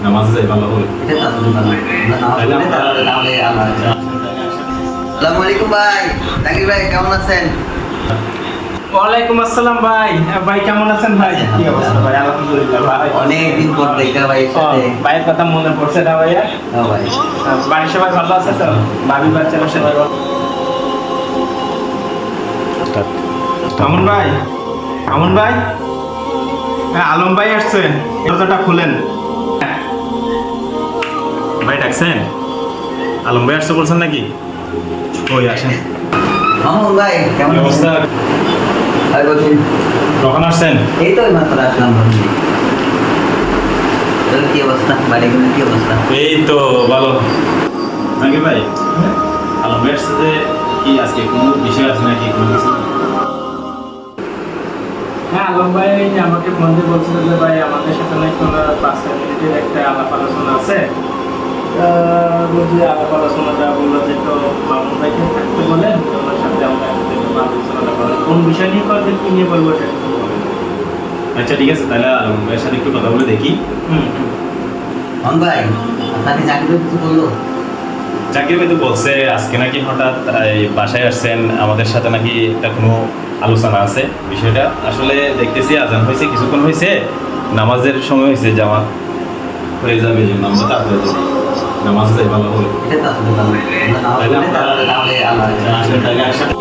নামাজে যাই ভালো হল। এটা তো আসলে ভালো। আমরা নামাজ পড়লে তাহলে আল্লাহ। আসসালামু আলাইকুম ভাই। জাকির ভাই কেমন আছেন? ওয়ালাইকুম আসসালাম ভাই। ভাই কেমন আছেন ভাই? কি অবস্থা ভাই? আলহামদুলিল্লাহ ভাই। অনেকদিন পর দেখা ভাইয়ের সাথে। ভাইয়ের কথা মনে পড়ছে না ভাইয়া? হ্যাঁ ভাই। বাড়ির সবাই ভালো আছে তো? ভাবি বাচ্চারা সবাই ভালো? আমন ভাই, আমন ভাই, হ্যাঁ আলম ভাই আসছেন, দরজাটা খুলেন। ভাই ডাকছেন? আলম ভাই আসছে বলছেন নাকি? ওই আসেন। মামুন ভাই কেমন কি অবস্থা? ভাই বলছি কখন আসছেন? এই তো মাত্র আসলাম বন্ধু। তোর কি অবস্থা? বাড়িগুলোর কি অবস্থা? এই তো ভালো। নাকি ভাই? আলম ভাই আসছে যে কি আজকে কোনো বিষয় আছে নাকি কোনো কিছু? হ্যাঁ আলম ভাই আমাকে ফোন দিয়ে বলছিল যে ভাই আমাদের সাথে নাকি ওনার 5 মিনিটের একটা আলাপ আলোচনা আছে। বলছি আলাপ আলোচনাটা বললো যে তো মামুন ভাইকে থাকতে বলেন, তো ওনার সাথে আমরা একটু আলোচনাটা করেন। কোন বিষয় নিয়ে করবেন, কি নিয়ে বলবো সেটা একটু বলেন। আচ্ছা ঠিক আছে, তাহলে আলম ভাইয়ের সাথে একটু কথা বলে দেখি। মামুন ভাই আপনাকে জাকির ভাই কিছু বললো? জাকির ভাই তো বলছে আজকে নাকি হঠাৎ এই বাসায় আসছেন, আমাদের সাথে নাকি একটা কোনো আলোচনা আছে। বিষয়টা আসলে দেখতেছি আজান হয়েছে, কিছুক্ষণ হয়েছে, নামাজের সময় হয়েছে, জামাত হয়ে যাবে, যে নামাজ তারপরে যাবো। নামাজ যাই ভালো হলো। এটা তো আসলে ভালো। আমরা নামাজ পড়লে তাহলে আল্লাহ। আসেন তাহলে একসাথে